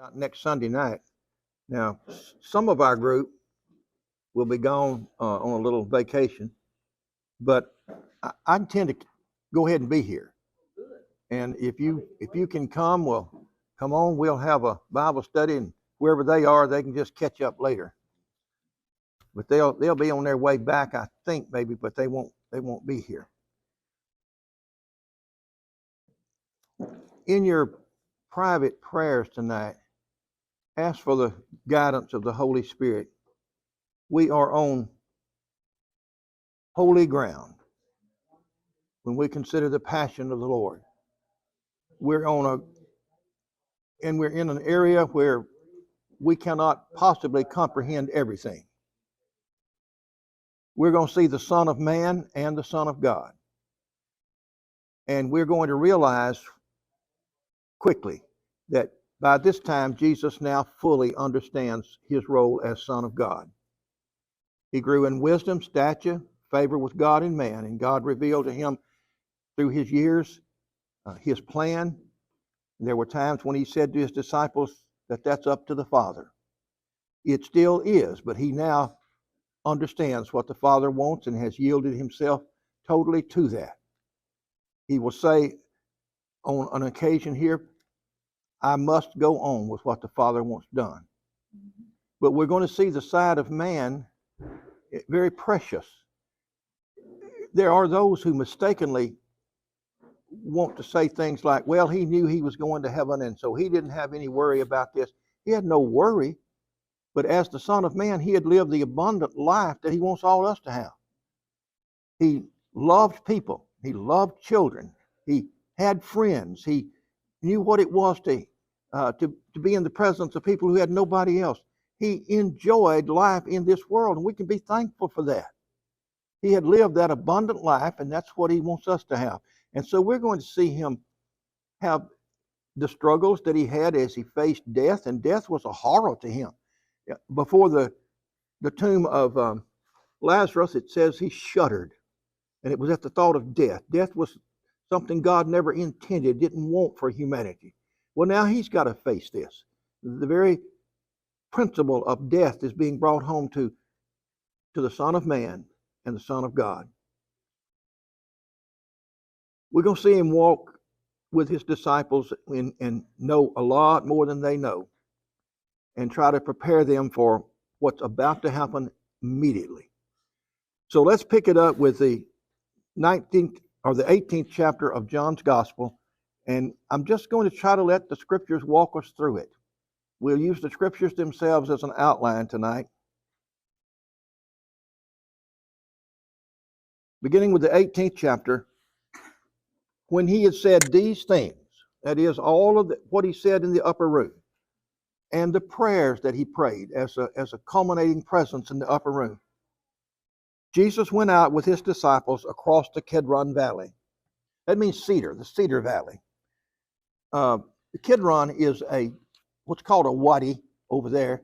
Out next Sunday night. Now, some of our group will be gone on a little vacation, but I intend to go ahead and be here. And if you can come, well, come on. We'll have a Bible study, and wherever they are, they can just catch up later. But they'll be on their way back, I think, maybe, but they won't be here. In your private prayers tonight, ask for the guidance of the Holy Spirit. We are on holy ground when we consider the passion of the Lord. We're in an area where we cannot possibly comprehend everything. We're going to see the Son of Man and the Son of God. And we're going to realize quickly that by this time, Jesus now fully understands his role as Son of God. He grew in wisdom, stature, favor with God and man, and God revealed to him through his years his plan. There were times when he said to his disciples that that's up to the Father. It still is, but he now understands what the Father wants and has yielded himself totally to that. He will say on an occasion here, I must go on with what the Father wants done. But we're going to see the side of man very precious. There are those who mistakenly want to say things like, well, he knew he was going to heaven, and so he didn't have any worry about this. He had no worry, but as the Son of Man, he had lived the abundant life that he wants all us to have. He loved people. He loved children. He had friends. He knew what it was to be in the presence of people who had nobody else. He enjoyed life in this world, and we can be thankful for that. He had lived that abundant life, and that's what he wants us to have. And so we're going to see him have the struggles that he had as he faced death, and death was a horror to him. Before the tomb of Lazarus, it says he shuddered, and it was at the thought of death. Death was something God never intended, didn't want for humanity. Well, now he's got to face this. The very principle of death is being brought home to the Son of Man and the Son of God. We're going to see him walk with his disciples and know a lot more than they know, and try to prepare them for what's about to happen immediately. So let's pick it up with the 19th or the 18th chapter of John's Gospel, and I'm just going to try to let the scriptures walk us through it. We'll use the scriptures themselves as an outline tonight. Beginning with the 18th chapter, when he had said these things, that is, all of what he said in the upper room, and the prayers that he prayed as a culminating presence in the upper room, Jesus went out with his disciples across the Kidron Valley. That means Cedar, the Cedar Valley. The Kidron is what's called a wadi over there.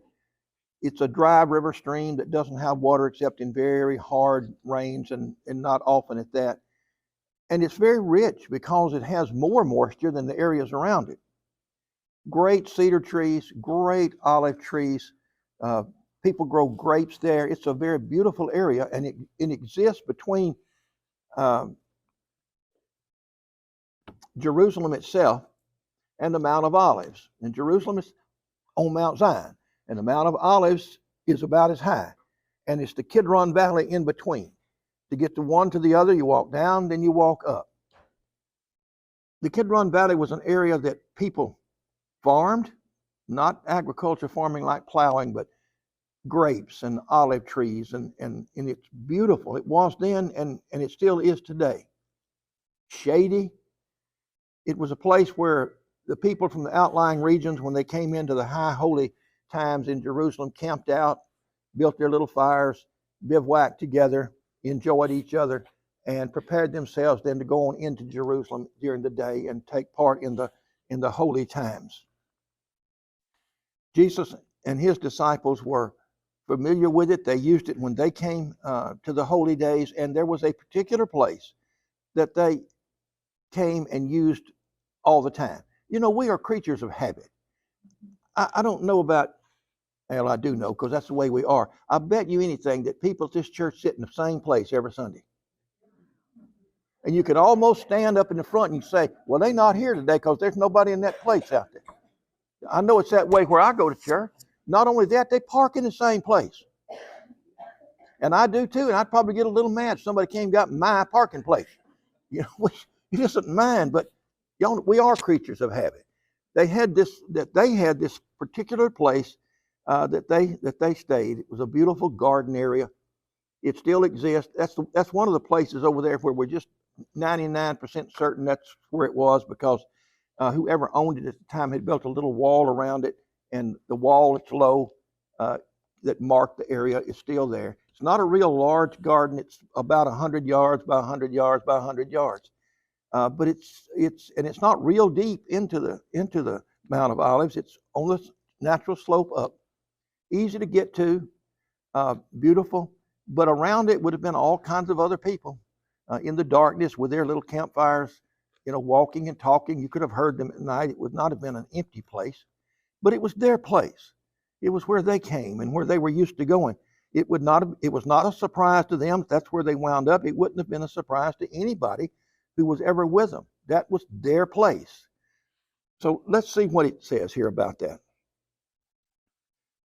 It's a dry river stream that doesn't have water except in very hard rains, and not often at that. And it's very rich because it has more moisture than the areas around it. Great cedar trees, great olive trees. People grow grapes there. It's a very beautiful area, and it exists between Jerusalem itself and the Mount of Olives. And Jerusalem is on Mount Zion, and the Mount of Olives is about as high. And it's the Kidron Valley in between. To get to one to the other, you walk down, then you walk up. The Kidron Valley was an area that people farmed, not agriculture farming like plowing, but grapes and olive trees, and it's beautiful. It was then, and it still is today. Shady. It was a place where the people from the outlying regions, when they came into the high holy times in Jerusalem, camped out, built their little fires, bivouacked together, enjoyed each other, and prepared themselves then to go on into Jerusalem during the day and take part in the holy times. Jesus and his disciples were familiar with it. They used it when they came to the holy days, and there was a particular place that they came and used all the time. You know, we are creatures of habit. I don't know about, well, I do know because that's the way we are. I bet you anything that people at this church sit in the same place every Sunday. And you could almost stand up in the front and you say, well, they're not here today because there's nobody in that place out there. I know it's that way where I go to church. Not only that, they park in the same place. And I do too, and I'd probably get a little mad if somebody came and got my parking place. You know, it isn't mine, but we are creatures of habit. They had this particular place that they stayed. It was a beautiful garden area. It still exists. That's one of the places over there where we're just 99% certain that's where it was, because whoever owned it at the time had built a little wall around it, and the wall that's low that marked the area is still there. It's not a real large garden. It's about 100 yards by 100 yards by 100 yards, but it's not real deep into the Mount of Olives. It's on the natural slope up, easy to get to, beautiful. But around it would have been all kinds of other people in the darkness with their little campfires, walking and talking. You could have heard them at night. It would not have been an empty place, but it was their place. It was where they came and where they were used to going. It was not a surprise to them. That's where they wound up. It wouldn't have been a surprise to anybody who was ever with them. That was their place. So let's see what it says here about that.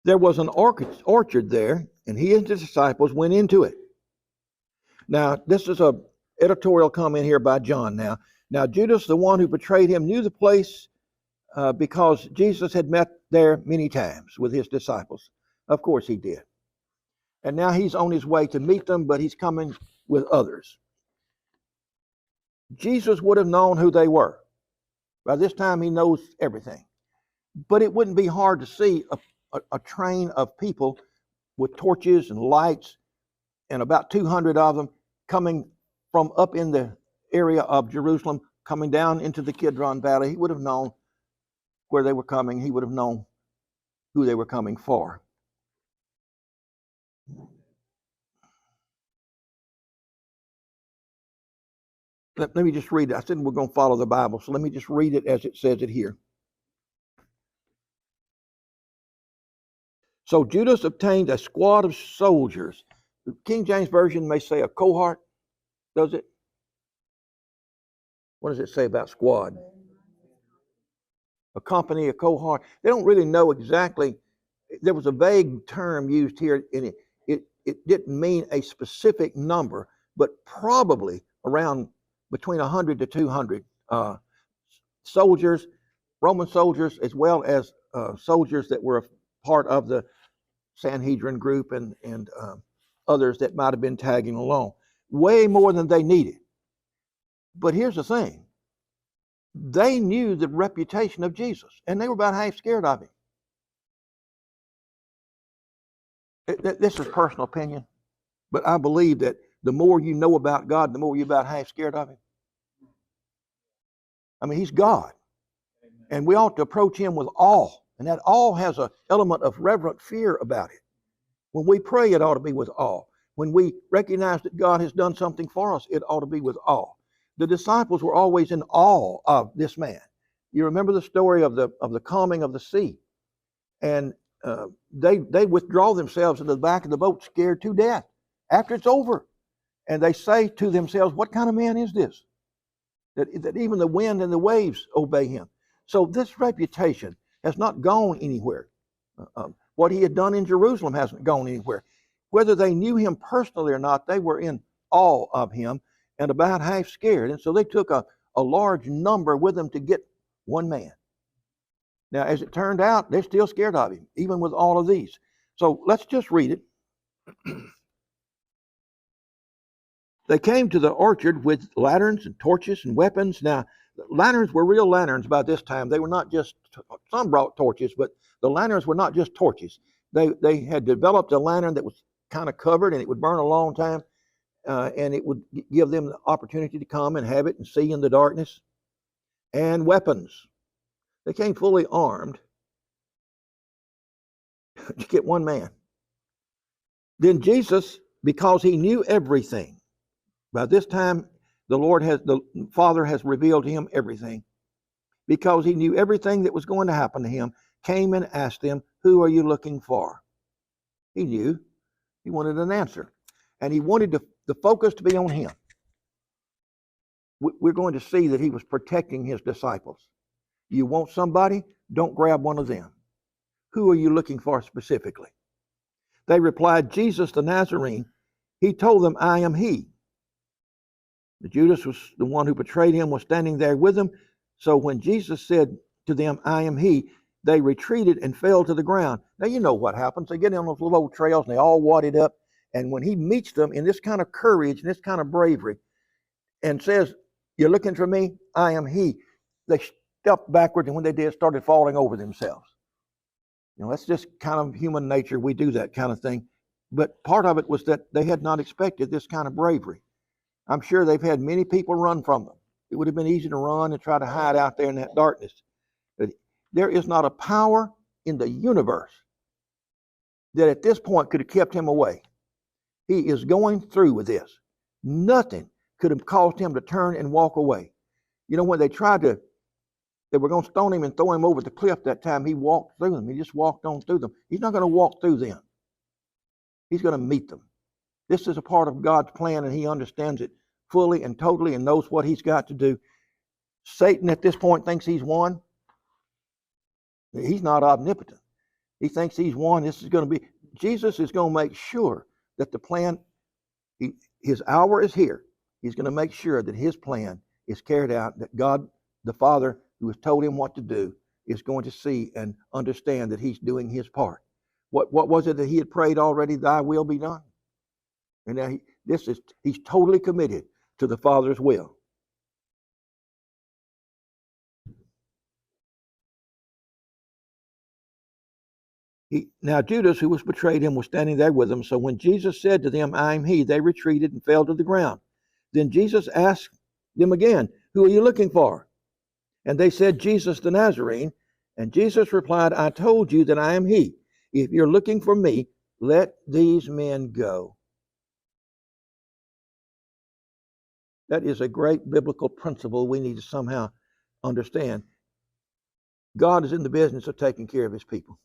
There was an orchard there, and he and his disciples went into it. Now, this is a editorial comment here by John. Now Judas, the one who betrayed him, knew the place because Jesus had met there many times with his disciples. Of course he did. And now he's on his way to meet them, but he's coming with others. Jesus would have known who they were. By this time, he knows everything. But it wouldn't be hard to see a train of people with torches and lights, and about 200 of them coming from up in the area of Jerusalem, coming down into the Kidron Valley. He would have known where they were coming. He would have known who they were coming for. Let me just read it. I said we're going to follow the Bible, so let me just read it as it says it here. So Judas obtained a squad of soldiers. The King James Version may say a cohort, does it? What does it say about squad? A company, a cohort. They don't really know exactly. There was a vague term used here, and it didn't mean a specific number, but probably around between 100 to 200 soldiers, Roman soldiers, as well as soldiers that were a part of the Sanhedrin group and others that might have been tagging along. Way more than they needed. But here's the thing. They knew the reputation of Jesus, and they were about half scared of him. This is personal opinion, but I believe that the more you know about God, the more you're about half scared of him. I mean, he's God. And we ought to approach him with awe. And that awe has an element of reverent fear about it. When we pray, it ought to be with awe. When we recognize that God has done something for us, it ought to be with awe. The disciples were always in awe of this man. You remember the story of the calming of the sea. And they withdraw themselves into the back of the boat, scared to death, after it's over. And they say to themselves, what kind of man is this? That even the wind and the waves obey him. So this reputation has not gone anywhere. What he had done in Jerusalem hasn't gone anywhere. Whether they knew him personally or not, they were in awe of him and about half scared. And so they took a large number with them to get one man. Now, as it turned out, they're still scared of him, even with all of these. So let's just read it. They came to the orchard with lanterns and torches and weapons. Now, lanterns were real lanterns by this time. They were not just, some brought torches, but the lanterns were not just torches. They had developed a lantern that was kind of covered, and it would burn a long time, and it would give them the opportunity to come and have it and see in the darkness. And weapons. They came fully armed to get one man. Then Jesus, because he knew everything, by this time the Father has revealed to him everything, because he knew everything that was going to happen to him, came and asked them, "Who are you looking for?" He knew. He wanted an answer. And he wanted the focus to be on him. We're going to see that he was protecting his disciples. You want somebody? Don't grab one of them. Who are you looking for specifically? They replied, "Jesus the Nazarene." He told them, "I am he." Judas, was the one who betrayed him, was standing there with him. So when Jesus said to them, "I am he," they retreated and fell to the ground. Now you know what happens. They get on those little old trails and they all wadded up. And when he meets them in this kind of courage and this kind of bravery and says, "You're looking for me? I am he," they stepped backwards, and when they did, started falling over themselves. That's just kind of human nature. We do that kind of thing. But part of it was that they had not expected this kind of bravery. I'm sure they've had many people run from them. It would have been easy to run and try to hide out there in that darkness. But there is not a power in the universe that at this point could have kept him away. He is going through with this. Nothing could have caused him to turn and walk away. When they were going to stone him and throw him over the cliff that time, he walked through them. He just walked on through them. He's not going to walk through them. He's going to meet them. This is a part of God's plan, and he understands it fully and totally and knows what he's got to do. Satan at this point thinks he's won. He's not omnipotent. He thinks he's won. Jesus is going to make sure that the plan, his hour is here. He's going to make sure that his plan is carried out, that God, the Father, who has told him what to do, is going to see and understand that he's doing his part. What was it that he had prayed already? "Thy will be done." And now he's totally committed to the Father's will. Now Judas, who was betrayed him, was standing there with them. So when Jesus said to them, "I am he," they retreated and fell to the ground. Then Jesus asked them again, "Who are you looking for?" And they said, "Jesus the Nazarene." And Jesus replied, "I told you that I am he. If you're looking for me, let these men go." That is a great biblical principle we need to somehow understand. God is in the business of taking care of his people.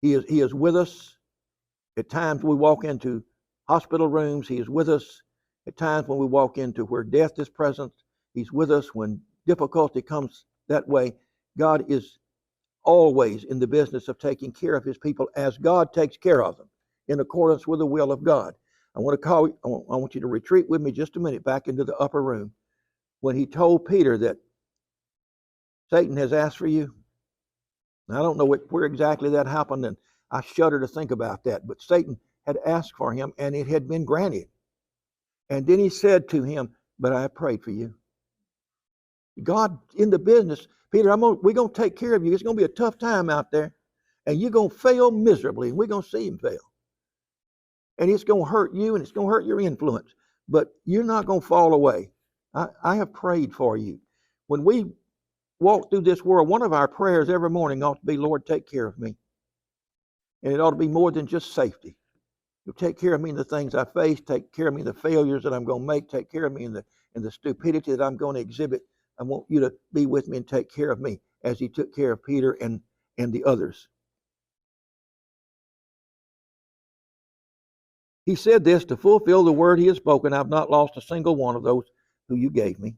He is with us. At times we walk into hospital rooms. He is with us. At times when we walk into where death is present, he's with us. When difficulty comes that way, God is always in the business of taking care of his people as God takes care of them in accordance with the will of God. I want you to retreat with me just a minute back into the upper room when he told Peter that Satan has asked for you. Now, I don't know where exactly that happened, and I shudder to think about that, but Satan had asked for him, and it had been granted. And then he said to him, "But I have prayed for you." God in the business. "Peter, we're going to take care of you. It's going to be a tough time out there, and you're going to fail miserably, and we're going to see him fail. And it's going to hurt you, and it's going to hurt your influence. But you're not going to fall away. I have prayed for you." When we walk through this world, one of our prayers every morning ought to be, "Lord, take care of me." And it ought to be more than just safety. You'll take care of me in the things I face, take care of me in the failures that I'm going to make, take care of me in the stupidity that I'm going to exhibit. I want you to be with me and take care of me as he took care of Peter and the others. He said this to fulfill the word he has spoken. "I've not lost a single one of those who you gave me."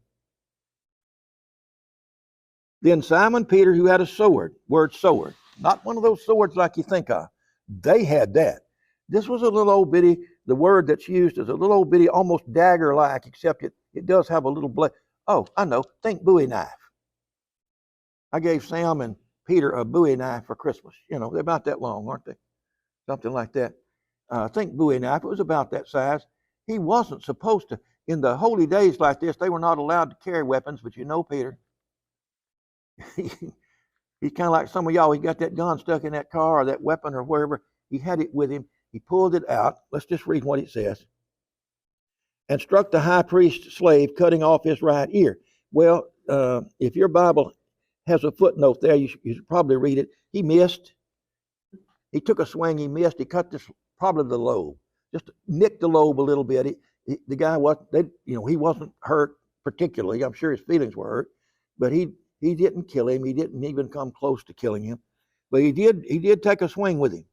Then Simon Peter, who had a sword, word sword, not one of those swords like you think of. They had that. This was a little old bitty, the word that's used is a little old bitty, almost dagger-like, except it does have a little blade. Oh, I know, think Bowie knife. I gave Sam and Peter a Bowie knife for Christmas. They're about that long, aren't they? Something like that. Think Bowie knife, it was about that size. He wasn't supposed to, in the holy days like this, they were not allowed to carry weapons, but Peter, he's kind of like some of y'all. He got that gun stuck in that car or that weapon or wherever. He had it with him. He pulled it out. Let's just read what it says. "And struck the high priest's slave, cutting off his right ear." Well, if your Bible has a footnote there, you should probably read it. He missed. He took a swing. He missed. He cut probably the lobe. Just nicked the lobe a little bit. The guy he wasn't hurt particularly. I'm sure his feelings were hurt, but he He didn't kill him. He didn't even come close to killing him. But he did take a swing with him.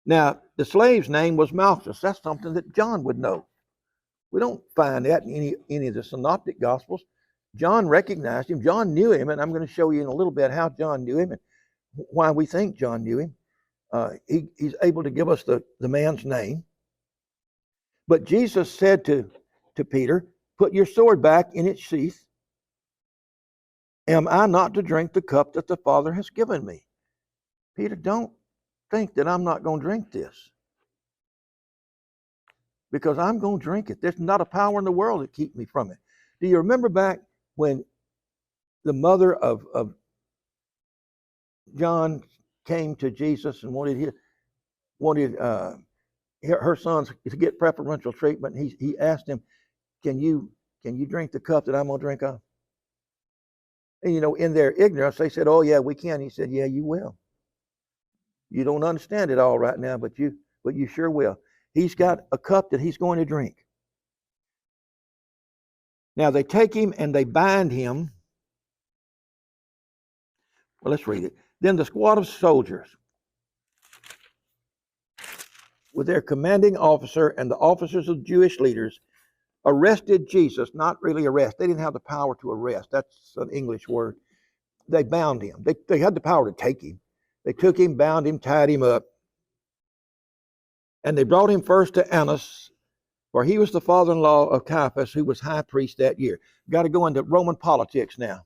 Now, the slave's name was Malchus. That's something that John would know. We don't find that in any of the synoptic gospels. John recognized him. John knew him, and I'm going to show you in a little bit how John knew him and why we think John knew him. He's able to give us the man's name. But Jesus said to Peter, "Put your sword back in its sheath. Am I not to drink the cup that the Father has given me?" Peter, don't think that I'm not going to drink this, because I'm going to drink it. There's not a power in the world that keep me from it. Do you remember back when the mother of John came to Jesus and wanted her sons to get preferential treatment? He asked him, "Can you drink the cup that I'm going to drink of?" And in their ignorance, they said, "Oh yeah, we can." He said, "Yeah, you will. You don't understand it all right now, but you sure will." He's got a cup that he's going to drink. Now they take him and they bind him. Well, let's read it. Then the squad of soldiers, with their commanding officer and the officers of Jewish leaders, arrested Jesus. Not really arrest. They didn't have the power to arrest. That's an English word. They bound him. They had the power to take him. They took him, bound him, tied him up. And they brought him first to Annas, for he was the father-in-law of Caiaphas, who was high priest that year. Got to go into Roman politics now.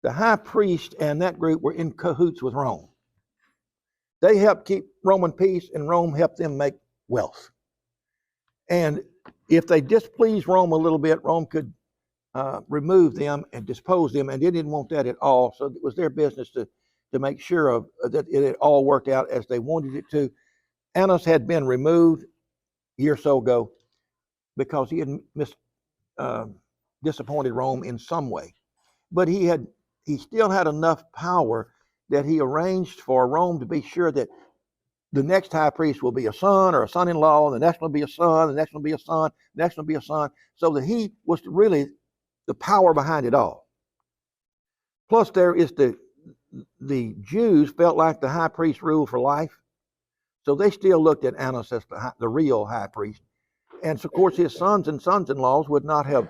The high priest and that group were in cahoots with Rome. They helped keep Roman peace, and Rome helped them make wealth. And if they displeased Rome a little bit, Rome could remove them and dispose them, and they didn't want that at all. So it was their business to make sure that it had all worked out as they wanted it to. Annas had been removed a year or so ago because he had disappointed Rome in some way. But he still had enough power that he arranged for Rome to be sure that the next high priest will be a son or a son-in-law, and the next one will be a son, the next one will be a son, the next one will be a son, so that he was really the power behind it all. Plus, there is the Jews felt like the high priest ruled for life, so they still looked at Annas as the real high priest. And so, of course, his sons and sons-in-laws would not have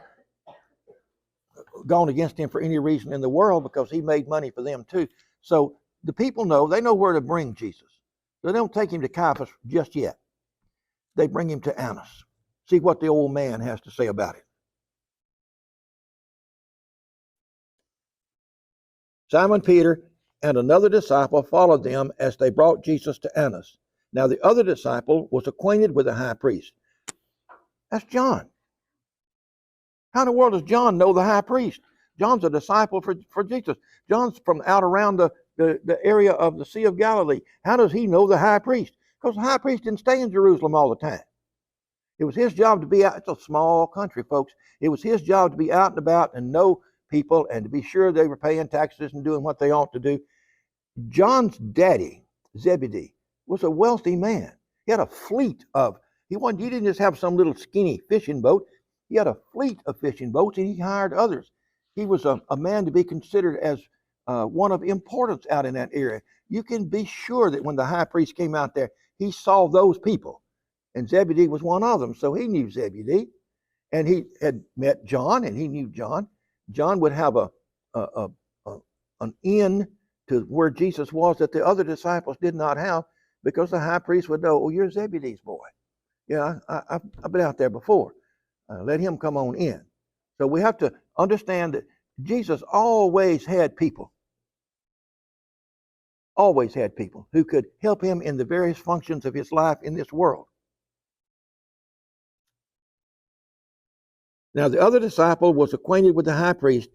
gone against him for any reason in the world, because he made money for them too. So the people they know where to bring Jesus. They don't take him to Caiaphas just yet. They bring him to Annas. See what the old man has to say about it. Simon Peter and another disciple followed them as they brought Jesus to Annas. Now the other disciple was acquainted with the high priest. That's John. How in the world does John know the high priest? John's a disciple for Jesus. John's from out around the area of the Sea of Galilee. How does he know the high priest? Because the high priest didn't stay in Jerusalem all the time. It was his job to be out. It's a small country, folks. It was his job to be out and about and know people and to be sure they were paying taxes and doing what they ought to do. John's daddy, Zebedee, was a wealthy man. He had a fleet of, he didn't just have some little skinny fishing boat. He had a fleet of fishing boats, and he hired others. He was a man to be considered as one of importance out in that area. You can be sure that when the high priest came out there, he saw those people, and Zebedee was one of them. So he knew Zebedee, and he had met John, and he knew John. John would have an inn to where Jesus was that the other disciples did not have, because the high priest would know, "Oh, you're Zebedee's boy. Yeah, I've been out there before. Let him come on in." So we have to understand that Jesus always had people who could help him in the various functions of his life in this world. Now the other disciple was acquainted with the high priest.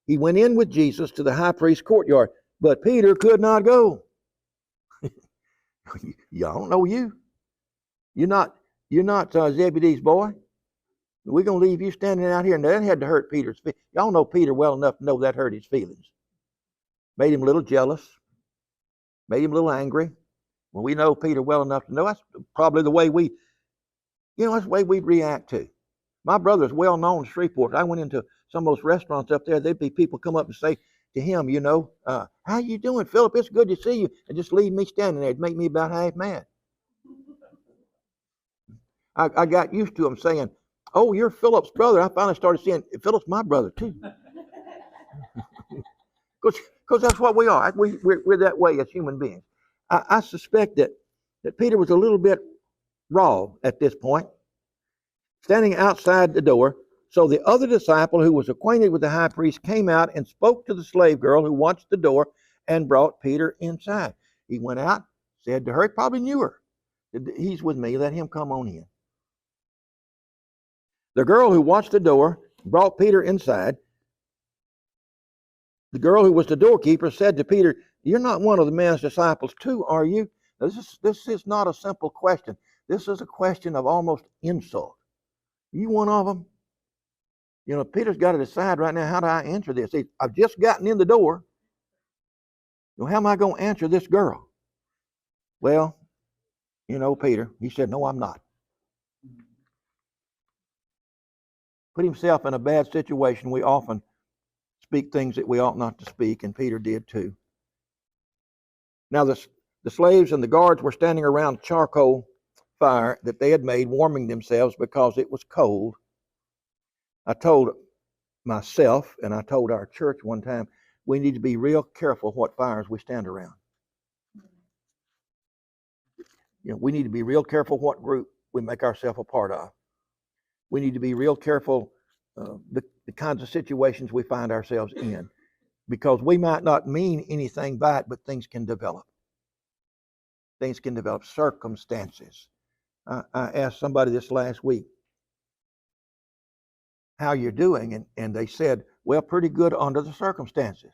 He went in with Jesus to the high priest's courtyard, but Peter could not go. Y'all don't know you. You're not Zebedee's boy. We're going to leave you standing out here. And that had to hurt Peter's feelings. Y'all know Peter well enough to know that hurt his feelings. Made him a little jealous. Made him a little angry. Well, we know Peter well enough to know that's probably the way that's the way we react to. My brother's well known in Shreveport. I went into some of those restaurants up there. There'd be people come up and say to him, how you doing, Philip? It's good to see you. And just leave me standing there. It'd make me about half mad. I got used to him saying, oh, you're Philip's brother. I finally started saying, Philip's my brother too. Because that's what we are. We're that way as human beings. I suspect that Peter was a little bit raw at this point, standing outside the door. So the other disciple who was acquainted with the high priest came out and spoke to the slave girl who watched the door and brought Peter inside. He went out, said to her, he probably knew her. He's with me, let him come on in. The girl who watched the door brought Peter inside. The girl who was the doorkeeper said to Peter, you're not one of the man's disciples too, are you? Now, this is not a simple question. This is a question of almost insult. You one of them? Peter's got to decide right now, how do I answer this? I've just gotten in the door. How am I going to answer this girl? Well, Peter, he said, no, I'm not. Put himself in a bad situation. We often speak things that we ought not to speak, and Peter did too. Now the slaves and the guards were standing around a charcoal fire that they had made, warming themselves because it was cold. I told myself, and I told our church one time, we need to be real careful what fires we stand around. We need to be real careful what group we make ourselves a part of. We need to be real careful the kinds of situations we find ourselves in, because we might not mean anything by it, but things can develop. Things can develop, circumstances. I asked somebody this last week how you're doing, and they said, well, pretty good under the circumstances.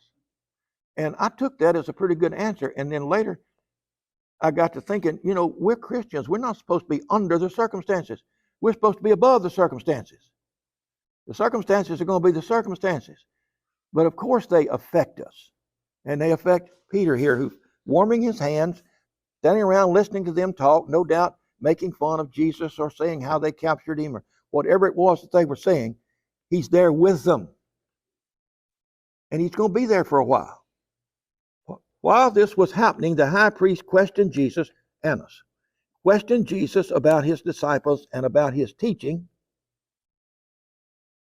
And I took that as a pretty good answer. And then later I got to thinking, we're Christians. We're not supposed to be under the circumstances. We're supposed to be above the circumstances. The circumstances are going to be the circumstances. But of course they affect us. And they affect Peter here, who's warming his hands, standing around listening to them talk, no doubt making fun of Jesus or saying how they captured him or whatever it was that they were saying. He's there with them. And he's going to be there for a while. While this was happening, the high priest questioned Jesus, Annas, questioned Jesus about his disciples and about his teaching.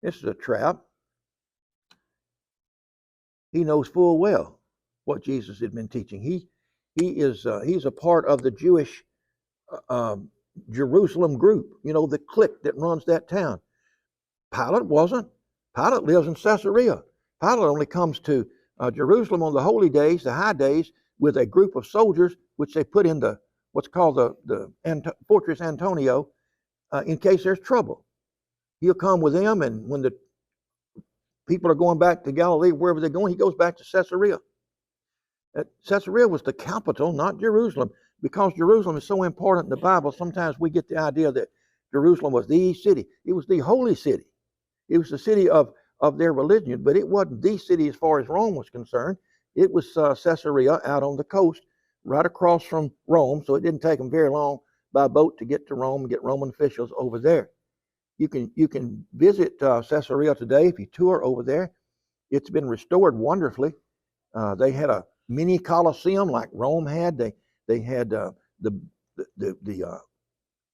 This is a trap. He knows full well what Jesus had been teaching. He's a part of the Jewish Jerusalem group, the clique that runs that town. Pilate wasn't. Pilate lives in Caesarea. Pilate only comes to Jerusalem on the holy days, the high days, with a group of soldiers, which they put in what's called the Fortress Antonio, in case there's trouble. He'll come with them, and when the people are going back to Galilee, wherever they're going, he goes back to Caesarea. Caesarea was the capital, not Jerusalem. Because Jerusalem is so important in the Bible, sometimes we get the idea that Jerusalem was the city. It was the holy city. It was the city of their religion, but it wasn't the city as far as Rome was concerned. It was Caesarea out on the coast, right across from Rome, so it didn't take them very long by boat to get to Rome and get Roman officials over there. You can visit Caesarea today if you tour over there. It's been restored wonderfully. They had a mini Colosseum like Rome had. They had the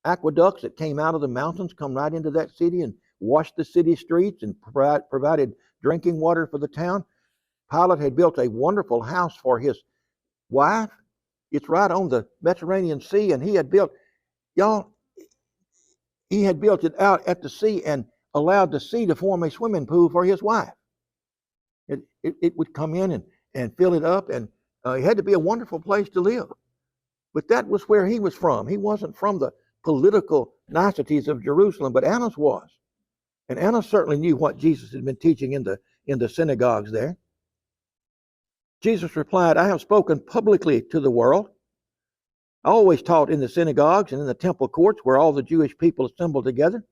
aqueducts that came out of the mountains come right into that city and washed the city streets and provided drinking water for the town. Pilate had built a wonderful house for his wife. It's right on the Mediterranean Sea, and he had built it out at the sea and allowed the sea to form a swimming pool for his wife. It would come in and fill it up, and it had to be a wonderful place to live. But that was where he was from. He wasn't from the political niceties of Jerusalem, but Annas was. And Annas certainly knew what Jesus had been teaching in the synagogues there. Jesus replied, I have spoken publicly to the world. I always taught in the synagogues and in the temple courts where all the Jewish people assembled together.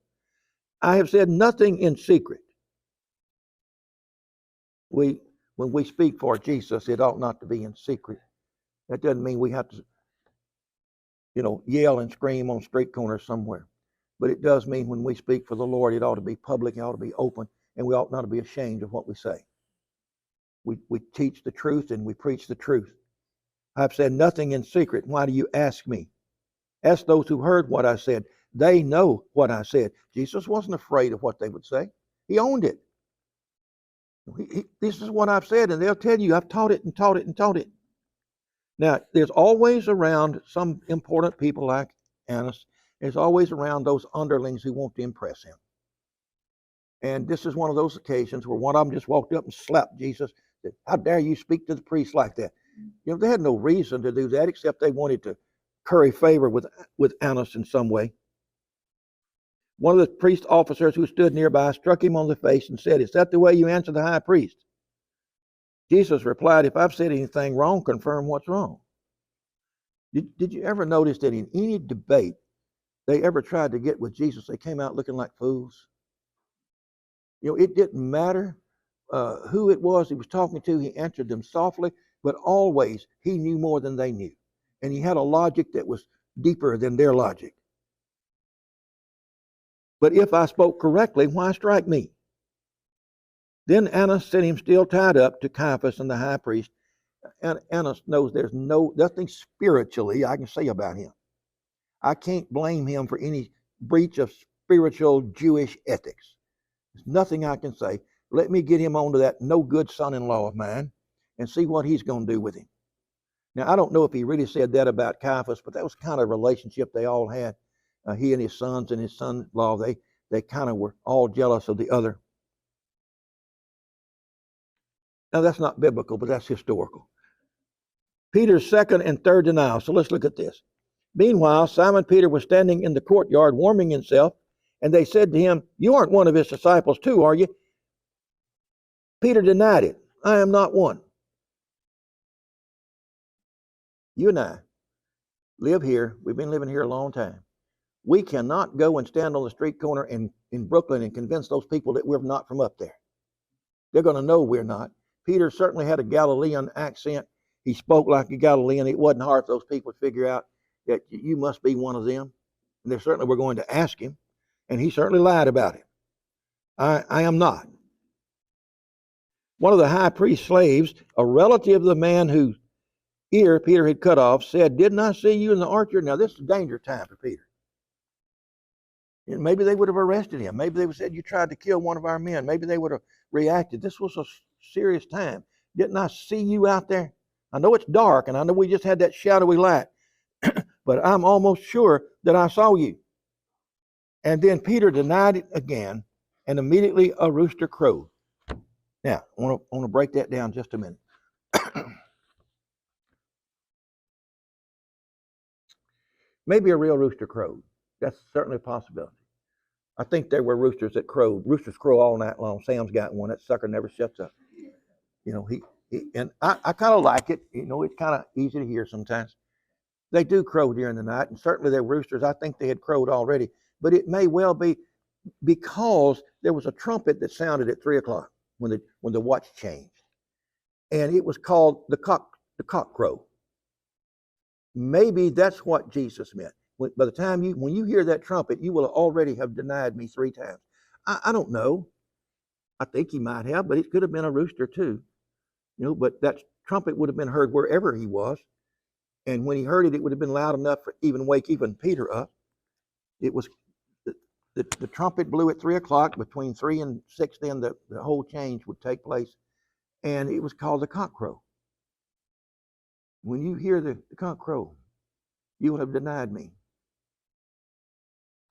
I have said nothing in secret. When we speak for Jesus, it ought not to be in secret. That doesn't mean we have to, yell and scream on street corners somewhere. But it does mean when we speak for the Lord, it ought to be public, it ought to be open, and we ought not to be ashamed of what we say. We teach the truth and we preach the truth. I've said nothing in secret. Why do you ask me? Ask those who heard what I said. They know what I said. Jesus wasn't afraid of what they would say. He owned it. This is what I've said, and they'll tell you, I've taught it and taught it and taught it. Now, there's always around some important people like Annas, there's always around those underlings who want to impress him. And this is one of those occasions where one of them just walked up and slapped Jesus. Said, how dare you speak to the priest like that? You know, they had no reason to do that except they wanted to curry favor with Annas in some way. One of the priest officers who stood nearby struck him on the face and said, is that the way you answer the high priest? Jesus replied, if I've said anything wrong, confirm what's wrong. Did you ever notice that in any debate they ever tried to get with Jesus, they came out looking like fools? You know, it didn't matter who it was he was talking to. He answered them softly, but always he knew more than they knew. And he had a logic that was deeper than their logic. But if I spoke correctly, why strike me? Then Annas sent him still tied up to Caiaphas and the high priest. And Annas knows there's nothing spiritually I can say about him. I can't blame him for any breach of spiritual Jewish ethics. There's nothing I can say. Let me get him onto that no good son-in-law of mine and see what he's going to do with him. Now, I don't know if he really said that about Caiaphas, but that was kind of a relationship they all had. He and his sons and his son-in-law, they kind of were all jealous of the other. Now, that's not biblical, but that's historical. Peter's second and third denial. So let's look at this. Meanwhile, Simon Peter was standing in the courtyard warming himself, and they said to him, you aren't one of his disciples too, are you? Peter denied it. I am not one. You and I live here. We've been living here a long time. We cannot go and stand on the street corner in Brooklyn and convince those people that we're not from up there. They're going to know we're not. Peter certainly had a Galilean accent. He spoke like a Galilean. It wasn't hard for those people to figure out that you must be one of them. And they certainly were going to ask him. And he certainly lied about it. I am not. One of the high priest's slaves, a relative of the man whose ear Peter had cut off, said, didn't I see you in the orchard? Now, this is a danger time for Peter. And maybe they would have arrested him. Maybe they would have said, you tried to kill one of our men. Maybe they would have reacted. This was a serious time. Didn't I see you out there? I know it's dark, and I know we just had that shadowy light, but I'm almost sure that I saw you. And then Peter denied it again, and immediately a rooster crowed. Now, I want to break that down just a minute. Maybe a real rooster crowed. That's certainly a possibility. I think there were roosters that crowed. Roosters crow all night long. Sam's got one. That sucker never shuts up. You know, and I kind of like it. You know, it's kind of easy to hear sometimes. They do crow during the night, and certainly they're roosters. I think they had crowed already. But it may well be because there was a trumpet that sounded at 3 o'clock when the watch changed. And it was called the cock crow. Maybe that's what Jesus meant. By the time when you hear that trumpet, you will already have denied me 3 times. I don't know. I think he might have, but it could have been a rooster too. You know, but that trumpet would have been heard wherever he was. And when he heard it, it would have been loud enough for wake even Peter up. It was the trumpet blew at 3 o'clock. Between 3 and 6, then the whole change would take place. And it was called the cock crow. When you hear the cock crow, you would have denied me.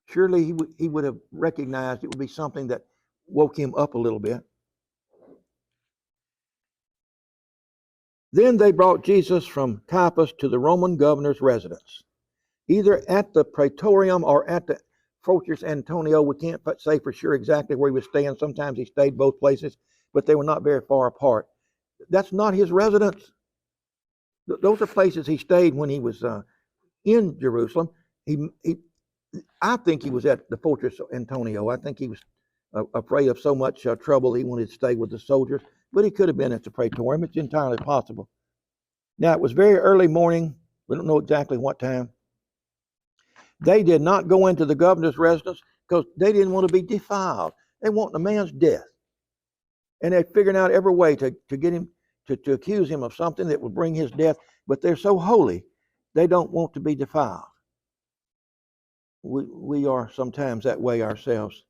Surely he would have recognized it would be something that woke him up a little bit. Then they brought Jesus from Caiaphas to the Roman governor's residence, either at the Praetorium or at the Fortress Antonia. We can't say for sure exactly where he was staying. Sometimes he stayed both places, but they were not very far apart. That's not his residence. Those are places he stayed when he was in Jerusalem. I think he was at the Fortress Antonia. I think he was afraid of so much trouble he wanted to stay with the soldiers, but he could have been at the Praetorium. It's entirely possible. Now, it was very early morning. We don't know exactly what time. They did not go into the governor's residence because they didn't want to be defiled. They want the man's death. And they're figuring out every way to get him, to accuse him of something that will bring his death. But they're so holy, they don't want to be defiled. We are sometimes that way ourselves.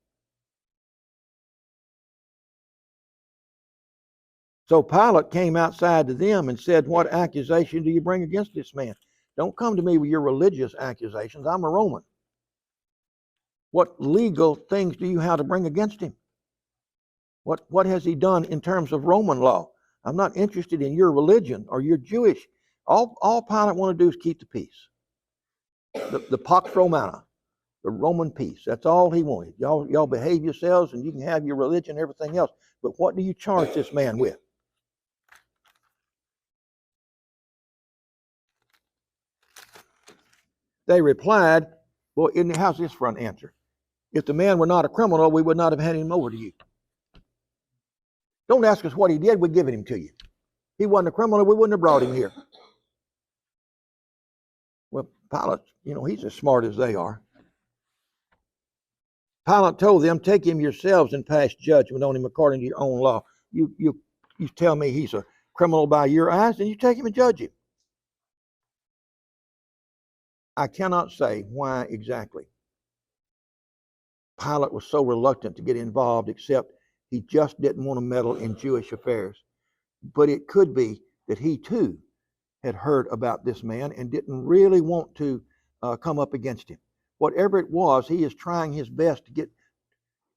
So Pilate came outside to them and said, "What accusation do you bring against this man? Don't come to me with your religious accusations. I'm a Roman. What legal things do you have to bring against him? What has he done in terms of Roman law? I'm not interested in your religion or your Jewish. All Pilate wanted to do is keep the peace. The Pax Romana, the Roman peace. That's all he wanted. Y'all behave yourselves and you can have your religion and everything else. But what do you charge this man with?" They replied, "Well, how's this for an answer? If the man were not a criminal, we would not have handed him over to you. Don't ask us what he did, we'd given him to you. He wasn't a criminal, we wouldn't have brought him here." Well, Pilate, he's as smart as they are. Pilate told them, "Take him yourselves and pass judgment on him according to your own law." You tell me he's a criminal by your eyes, and you take him and judge him. I cannot say why exactly Pilate was so reluctant to get involved, except he just didn't want to meddle in Jewish affairs. But it could be that he too had heard about this man and didn't really want to come up against him. Whatever it was, he is trying his best to get.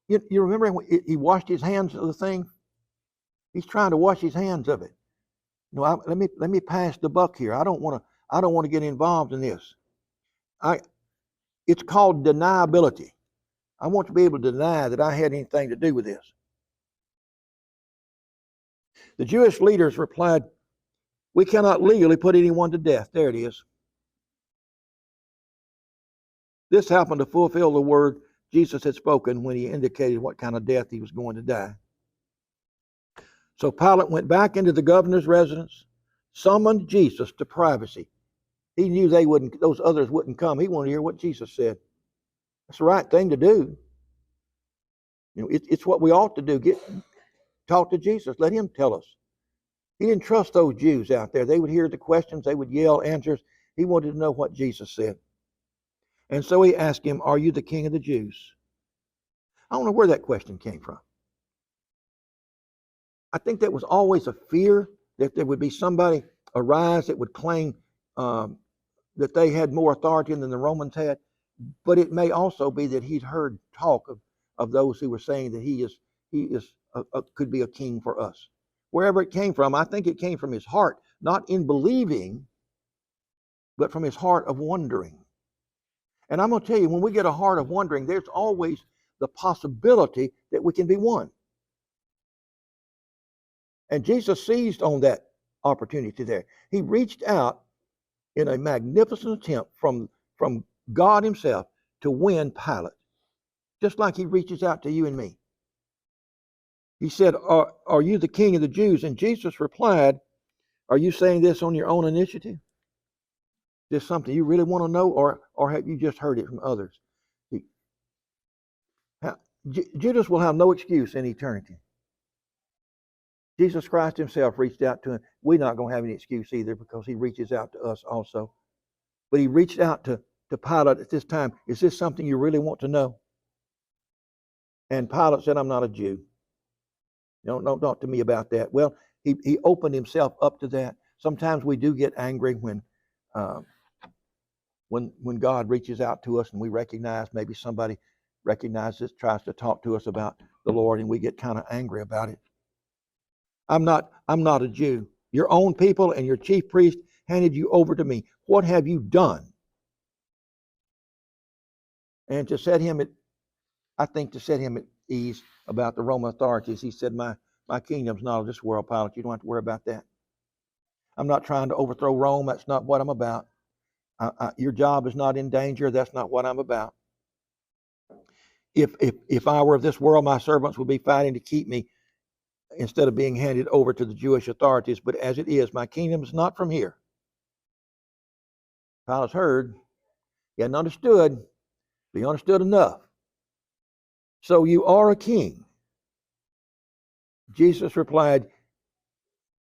You remember when he washed his hands of the thing? He's trying to wash his hands of it. Let me pass the buck here. I don't want to get involved in this. It's called deniability. I want to be able to deny that I had anything to do with this. The Jewish leaders replied, "We cannot legally put anyone to death." There it is. This happened to fulfill the word Jesus had spoken when he indicated what kind of death he was going to die. So Pilate went back into the governor's residence, summoned Jesus to privacy. He knew those others wouldn't come. He wanted to hear what Jesus said. That's the right thing to do. It's what we ought to do. Talk to Jesus. Let him tell us. He didn't trust those Jews out there. They would hear the questions. They would yell answers. He wanted to know what Jesus said. And so he asked him, "Are you the king of the Jews?" I don't know where that question came from. I think that was always a fear that there would be somebody arise that would claim that they had more authority than the Romans had. But it may also be that he'd heard talk of those who were saying that he could be a king for us. Wherever it came from, I think it came from his heart, not in believing, but from his heart of wondering. And I'm going to tell you, when we get a heart of wondering, there's always the possibility that we can be won. And Jesus seized on that opportunity there. He reached out in a magnificent attempt from God himself to win Pilate, just like he reaches out to you and me. He said, "Are you the king of the Jews?" And Jesus replied, "Are you saying this on your own initiative? Is this something you really want to know, or have you just heard it from others?" Judas will have no excuse in eternity. Jesus Christ himself reached out to him. We're not going to have any excuse either, because he reaches out to us also. But he reached out to Pilate at this time. "Is this something you really want to know?" And Pilate said, "I'm not a Jew. Don't talk to me about that." Well, he opened himself up to that. Sometimes we do get angry when God reaches out to us and we recognize, maybe somebody recognizes, tries to talk to us about the Lord, and we get kind of angry about it. I'm not a Jew. Your own people and your chief priest handed you over to me. What have you done? And to set him at ease about the Roman authorities, he said, my kingdom's not of this world, Pilate. You don't have to worry about that. I'm not trying to overthrow Rome. That's not what I'm about. Your job is not in danger. That's not what I'm about. If I were of this world, my servants would be fighting to keep me instead of being handed over to the Jewish authorities. But as it is, my kingdom is not from here. Pilate heard, He hadn't understood, but he understood enough. So you are a king. Jesus replied,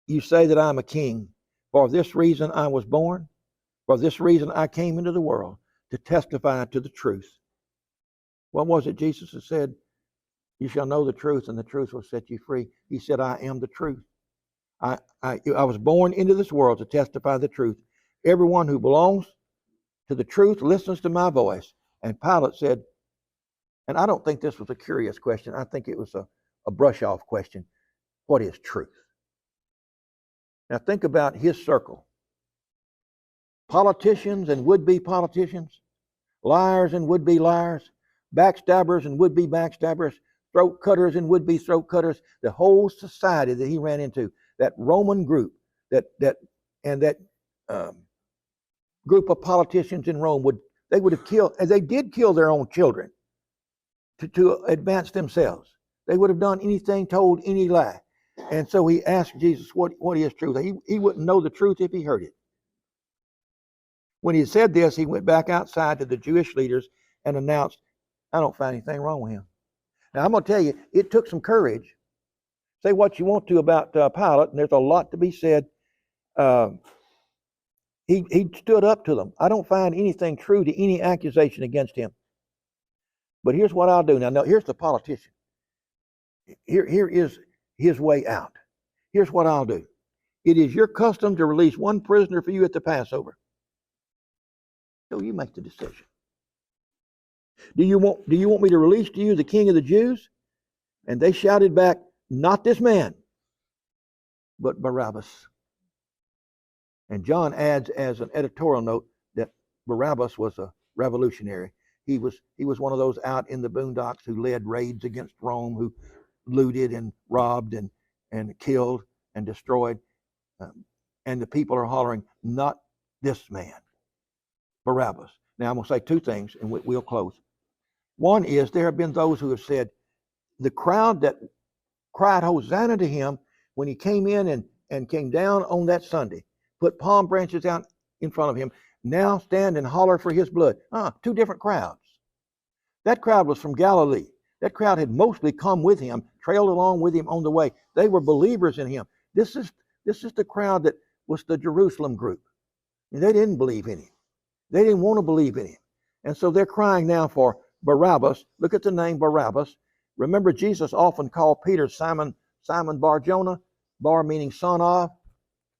you say that I'm a king. For this reason I was born. For this reason I came into the world, to testify to the truth. What was it Jesus had said? You shall know the truth, and the truth will set you free. He said, I am the truth. I was born into this world to testify the truth. Everyone who belongs to the truth listens to my voice. And Pilate said, and I don't think this was a curious question. I think it was a brush-off question. What is truth? Now think about his circle. Politicians and would-be politicians, liars and would-be liars, backstabbers and would-be backstabbers, throat cutters and would-be throat cutters, the whole society that he ran into, that Roman group, that group of politicians in Rome, would have killed, and they did kill their own children to advance themselves. They would have done anything, told any lie. And so he asked Jesus what is truth. He wouldn't know the truth if he heard it. When he said this, he went back outside to the Jewish leaders and announced, I don't find anything wrong with him. Now, I'm going to tell you, it took some courage. Say what you want to about Pilate, and there's a lot to be said. He stood up to them. I don't find anything true to any accusation against him. But here's what I'll do. Now, here's the politician. Here is his way out. Here's what I'll do. It is your custom to release one prisoner for you at the Passover. So you make the decision. Do you want me to release to you the King of the Jews? And they shouted back, not this man, but Barabbas. And John adds as an editorial note that Barabbas was a revolutionary. He was one of those out in the boondocks who led raids against Rome, who looted and robbed and killed and destroyed. And the people are hollering, not this man, Barabbas. Now I'm going to say two things and we'll close. One is there have been those who have said the crowd that cried Hosanna to him when he came in and came down on that Sunday, put palm branches out in front of him, now stand and holler for his blood. Two different crowds. That crowd was from Galilee. That crowd had mostly come with him, trailed along with him on the way. They were believers in him. This is the crowd that was the Jerusalem group. And they didn't believe in him. They didn't want to believe in him. And so they're crying now for Barabbas. Look at the name Barabbas. Remember, Jesus often called Peter Simon Bar-Jonah, Bar meaning son of,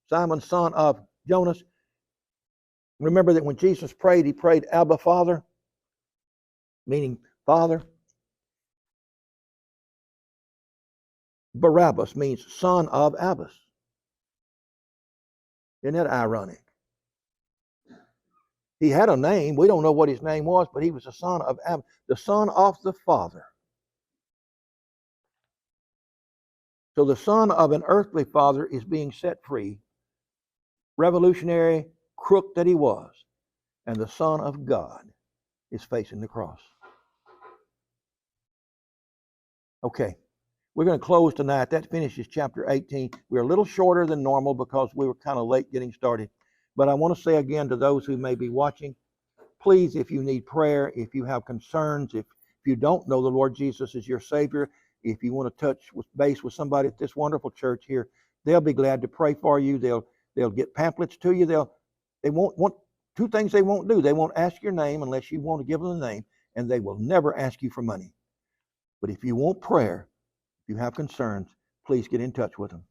Simon son of Jonas. Remember that when Jesus prayed, he prayed Abba Father, meaning Father. Barabbas means son of Abbas. Isn't that ironic? He had a name. We don't know what his name was, but he was the son of Abbas, the son of the Father. So the son of an earthly father is being set free, revolutionary crook that he was, and the Son of God is facing the cross. Okay, we're going to close tonight. That finishes chapter 18. We're a little shorter than normal because we were kind of late getting started. But I want to say again to those who may be watching, please, if you need prayer, if you have concerns, if you don't know the Lord Jesus as your Savior, if you want to touch base with somebody at this wonderful church here, they'll be glad to pray for you. They'll get pamphlets to you. They won't want two things they won't do. They won't ask your name unless you want to give them the name, and they will never ask you for money. But if you want prayer, if you have concerns, please get in touch with them.